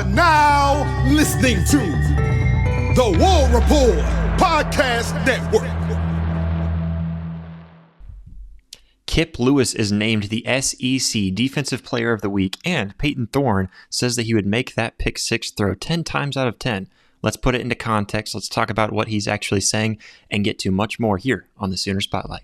are now listening to the War Report Podcast Network. Kip Lewis is named the SEC Defensive Player of the Week, and Payton Thorne says that he would make that pick six throw 10 times out of 10. Let's put it into context. Let's talk about what he's actually saying and get to much more here on the Sooner Spotlight.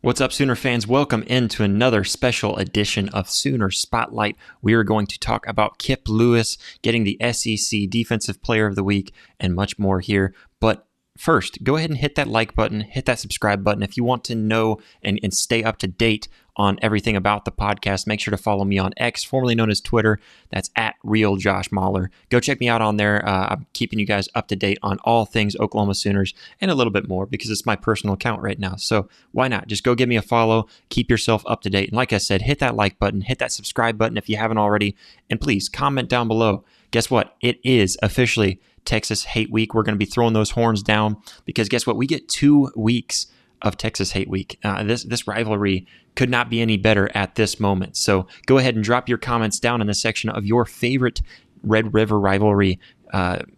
What's up, Sooner fans? Welcome into another special edition of Sooner Spotlight. We are going to talk about Kip Lewis getting the SEC Defensive Player of the Week and much more here. But first, go ahead and hit that like button, hit that subscribe button. If you want to know and stay up to date on everything about the podcast, make sure to follow me on X, formerly known as Twitter. That's at @RealJoshMahler. Go check me out on there. I'm keeping you guys up to date on all things Oklahoma Sooners and a little bit more because it's my personal account right now. So why not? Just go give me a follow. Keep yourself up to date. And like I said, hit that like button, hit that subscribe button if you haven't already. And please comment down below. Guess what? It is officially Texas Hate Week. We're going to be throwing those horns down because guess what? We get 2 weeks of Texas Hate Week. This rivalry could not be any better at this moment. So go ahead and drop your comments down in the section of your favorite Red River rivalry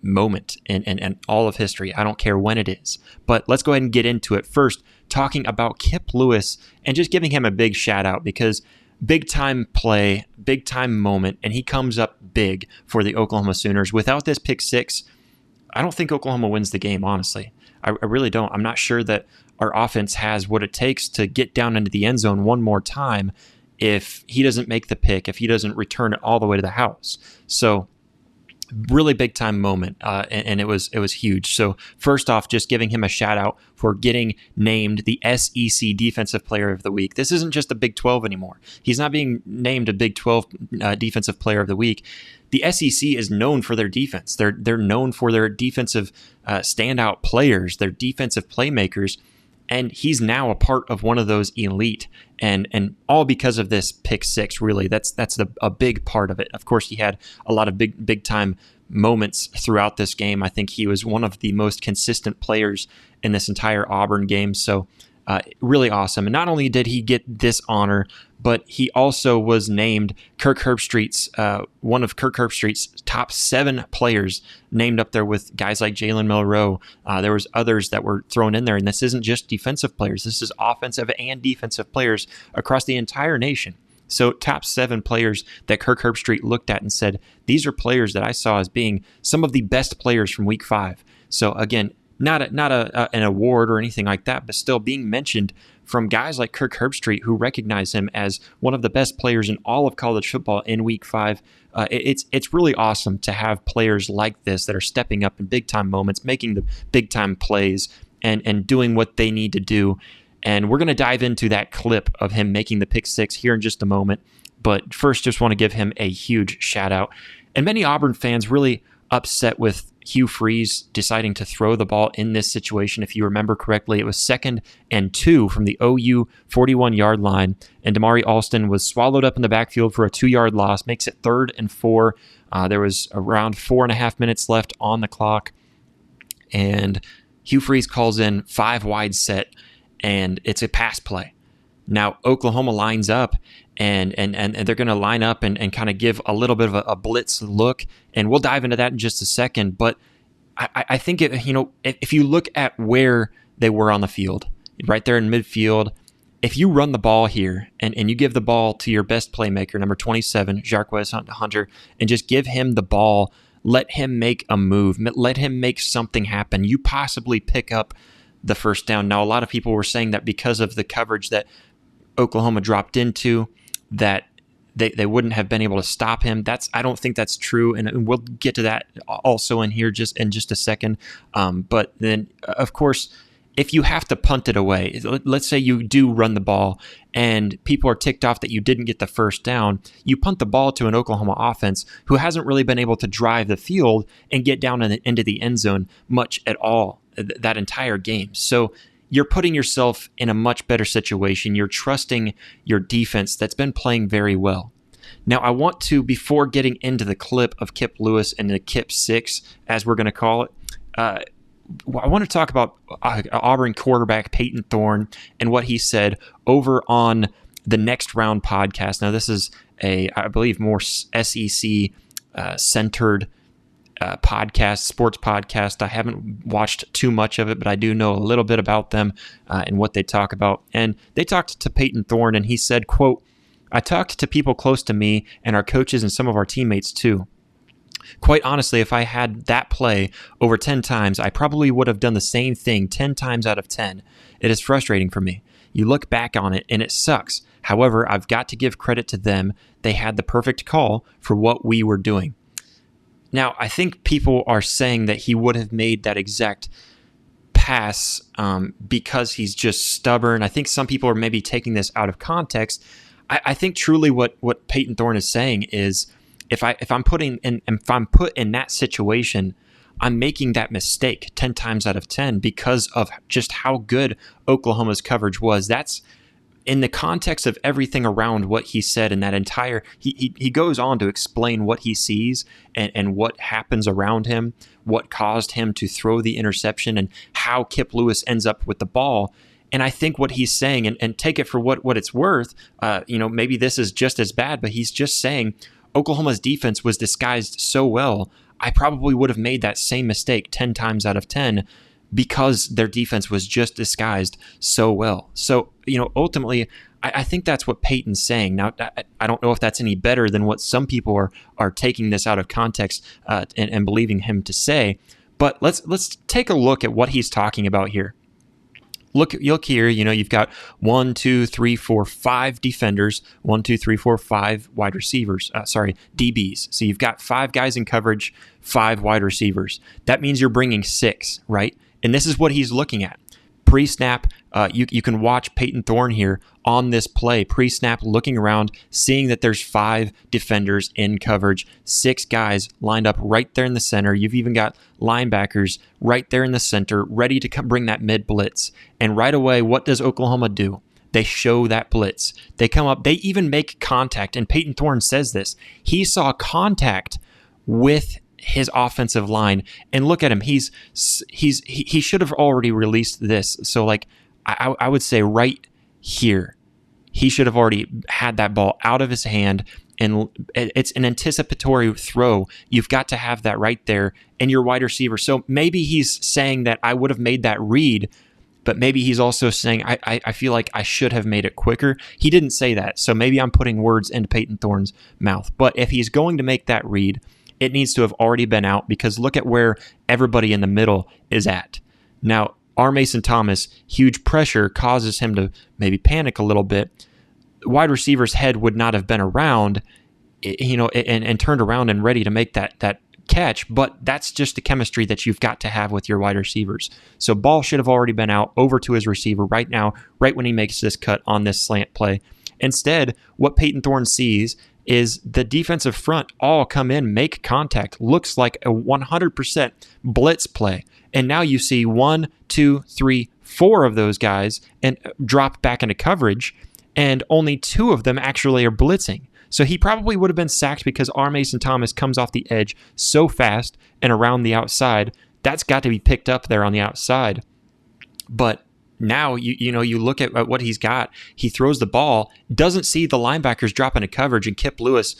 moment in all of history. I don't care when it is. But let's go ahead and get into it. First, talking about Kip Lewis and just giving him a big shout out because big time play, big time moment, and he comes up big for the Oklahoma Sooners. Without this pick six, I don't think Oklahoma wins the game, honestly. I really don't. I'm not sure that our offense has what it takes to get down into the end zone one more time if he doesn't make the pick, if he doesn't return it all the way to the house. So really big time moment, and it was huge. So first off, just giving him a shout out for getting named the SEC Defensive Player of the Week. This isn't just a Big 12 anymore. He's not being named a Big 12 Defensive Player of the Week. The SEC is known for their defense. They're known for their defensive standout players, their defensive playmakers, and he's now a part of one of those elite, and all because of this pick six. Really, that's a big part of it. Of course, he had a lot of big time moments throughout this game. I think he was one of the most consistent players in this entire Auburn game. So really awesome. And not only did he get this honor, but he also was named one of Kirk Herbstreit's top 7 players, named up there with guys like Jalen Milroe. There was others that were thrown in there, and this isn't just defensive players. This is offensive and defensive players across the entire nation. So top 7 players that Kirk Herbstreit looked at and said, these are players that I saw as being some of the best players from week 5. So again, not an award or anything like that, but still being mentioned from guys like Kirk Herbstreit, who recognize him as one of the best players in all of college football in week 5. It's really awesome to have players like this that are stepping up in big time moments, making the big time plays and doing what they need to do. And we're going to dive into that clip of him making the pick six here in just a moment. But first, just want to give him a huge shout out. And many Auburn fans really upset with Hugh Freeze deciding to throw the ball in this situation. If you remember correctly, it was 2nd and 2 from the OU 41-yard line, and Damari Alston was swallowed up in the backfield for a 2-yard loss, makes it 3rd and 4. There was around 4.5 minutes left on the clock, and Hugh Freeze calls in 5 wide set, and it's a pass play. Now, Oklahoma lines up, and they're going to line up and kind of give a little bit of a blitz look, and we'll dive into that in just a second. But I think, if you look at where they were on the field, right there in midfield, if you run the ball here and you give the ball to your best playmaker, number 27, Jarquez Hunter, and just give him the ball, let him make a move, let him make something happen, you possibly pick up the first down. Now, a lot of people were saying that because of the coverage that Oklahoma dropped into, that they wouldn't have been able to stop him. I don't think that's true, and we'll get to that also in here in just a second. But then, of course, if you have to punt it away, let's say you do run the ball and people are ticked off that you didn't get the first down, you punt the ball to an Oklahoma offense who hasn't really been able to drive the field and get down into the end zone much at all that entire game. So you're putting yourself in a much better situation. You're trusting your defense that's been playing very well. Now, I want to, before getting into the clip of Kip Lewis and the Kip Six, as we're going to call it, I want to talk about Auburn quarterback Payton Thorne and what he said over on the Next Round podcast. Now, this is I believe, more SEC centered podcast, sports podcast. I haven't watched too much of it, but I do know a little bit about them and what they talk about. And they talked to Payton Thorne, and he said, quote, "I talked to people close to me and our coaches and some of our teammates too. Quite honestly, if I had that play over 10 times, I probably would have done the same thing 10 times out of 10. It is frustrating for me. You look back on it and it sucks. However, I've got to give credit to them. They had the perfect call for what we were doing." Now, I think people are saying that he would have made that exact pass because he's just stubborn. I think some people are maybe taking this out of context. I think truly what Payton Thorne is saying is, if I'm put in that situation, I'm making that mistake 10 times out of 10 because of just how good Oklahoma's coverage was. That's in the context of everything around what he said in that entire, he goes on to explain what he sees and what happens around him, what caused him to throw the interception, and how Kip Lewis ends up with the ball. And I think what he's saying, and take it for what it's worth, maybe this is just as bad, but he's just saying Oklahoma's defense was disguised so well, I probably would have made that same mistake 10 times out of 10 because their defense was just disguised so well. So, ultimately, I think that's what Payton's saying. Now, I don't know if that's any better than what some people are taking this out of context and believing him to say, but let's take a look at what he's talking about here. Look here, you've got 1, 2, 3, 4, 5 defenders, 1, 2, 3, 4, 5 wide receivers, DBs. So you've got 5 guys in coverage, 5 wide receivers. That means you're bringing 6, right? And this is what he's looking at. Pre-snap, you can watch Payton Thorne here on this play, pre-snap, looking around, seeing that there's 5 defenders in coverage, 6 guys lined up right there in the center. You've even got linebackers right there in the center, ready to bring that mid blitz. And right away, what does Oklahoma do? They show that blitz. They come up, they even make contact, and Payton Thorne says this. He saw contact with his offensive line, and look at him. He should have already released this. So I would say right here, he should have already had that ball out of his hand, and it's an anticipatory throw. You've got to have that right there, and your wide receiver. So maybe he's saying that I would have made that read, but maybe he's also saying I feel like I should have made it quicker. He didn't say that, so maybe I'm putting words into Payton Thorne's mouth. But if he's going to make that read, it needs to have already been out, because look at where everybody in the middle is at. Now, R. Mason Thomas, huge pressure causes him to maybe panic a little bit. Wide receiver's head would not have been around, and turned around and ready to make that catch, but that's just the chemistry that you've got to have with your wide receivers. So ball should have already been out over to his receiver right now, right when he makes this cut on this slant play. Instead, what Payton Thorne sees is the defensive front all come in, make contact. Looks like a 100% blitz play. And now you see 1, 2, 3, 4 of those guys and drop back into coverage, and only 2 of them actually are blitzing. So he probably would have been sacked because R. Mason Thomas comes off the edge so fast and around the outside. That's got to be picked up there on the outside. But now, you look at what he's got. He throws the ball, doesn't see the linebackers drop into coverage, and Kip Lewis,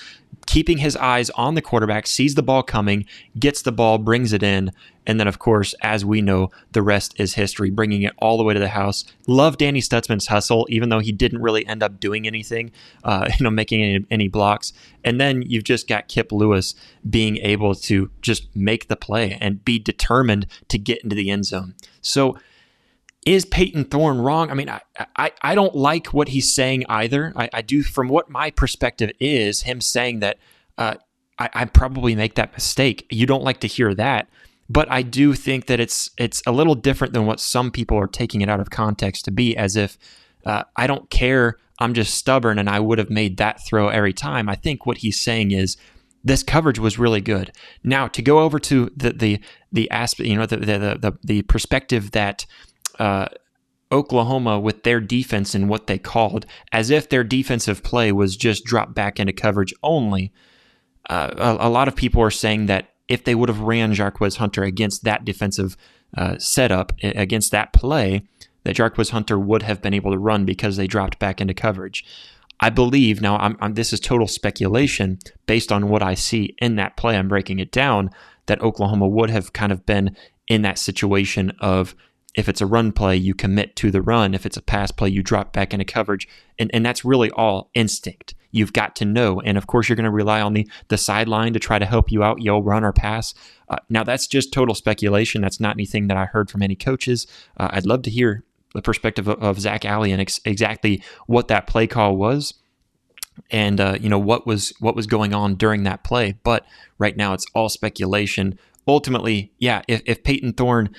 keeping his eyes on the quarterback, sees the ball coming, gets the ball, brings it in, and then, of course, as we know, the rest is history, bringing it all the way to the house. Love Danny Stutzman's hustle, even though he didn't really end up doing anything, making any blocks. And then you've just got Kip Lewis being able to just make the play and be determined to get into the end zone. So, is Payton Thorne wrong? I mean, I don't like what he's saying either. I do, from what my perspective is, him saying that I probably make that mistake. You don't like to hear that, but I do think that it's a little different than what some people are taking it out of context to be, as if I don't care, I'm just stubborn and I would have made that throw every time. I think what he's saying is this coverage was really good. Now, to go over to the aspect, the perspective that Oklahoma with their defense and what they called, as if their defensive play was just drop back into coverage only. A lot of people are saying that if they would have ran Jarquez Hunter against that defensive setup, against that play, that Jarquez Hunter would have been able to run because they dropped back into coverage. I believe, now this is total speculation based on what I see in that play, I'm breaking it down, that Oklahoma would have kind of been in that situation of, if it's a run play, you commit to the run. If it's a pass play, you drop back into coverage. And that's really all instinct. You've got to know. And of course, you're going to rely on the sideline to try to help you out, yell, run or pass. Now, that's just total speculation. That's not anything that I heard from any coaches. I'd love to hear the perspective of Zach Alley and exactly what that play call was, and what was going on during that play. But right now, it's all speculation. Ultimately, yeah, if Payton Thorne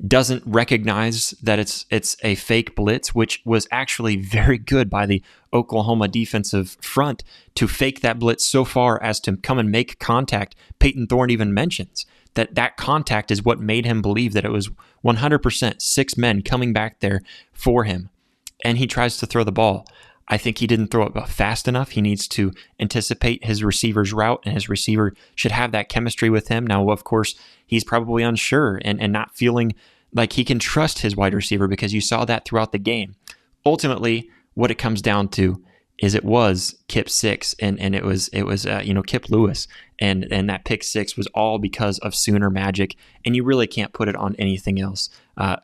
doesn't recognize that it's a fake blitz, which was actually very good by the Oklahoma defensive front to fake that blitz so far as to come and make contact. Payton Thorne even mentions that contact is what made him believe that it was 100% 6 men coming back there for him. And he tries to throw the ball. I think he didn't throw it fast enough. He needs to anticipate his receiver's route, and his receiver should have that chemistry with him. Now, of course, he's probably unsure and not feeling like he can trust his wide receiver, because you saw that throughout the game. Ultimately, what it comes down to is it was Kip Six and it was Kip Lewis, and that pick six was all because of Sooner magic, and you really can't put it on anything else.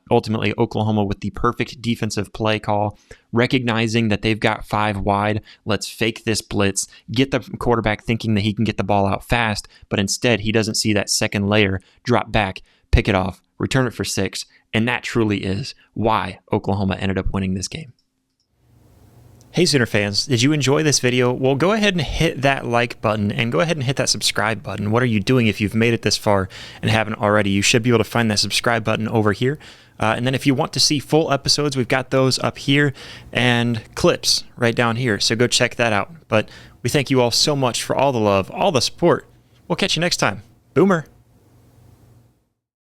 Ultimately, Oklahoma with the perfect defensive play call, recognizing that they've got 5 wide. Let's fake this blitz, get the quarterback thinking that he can get the ball out fast, but instead he doesn't see that second layer, drop back, pick it off, return it for 6, and that truly is why Oklahoma ended up winning this game. Hey Sooner fans, did you enjoy this video? Well, go ahead and hit that like button and go ahead and hit that subscribe button. What are you doing if you've made it this far and haven't already? You should be able to find that subscribe button over here. And then if you want to see full episodes, we've got those up here and clips right down here. So go check that out. But we thank you all so much for all the love, all the support. We'll catch you next time. Boomer.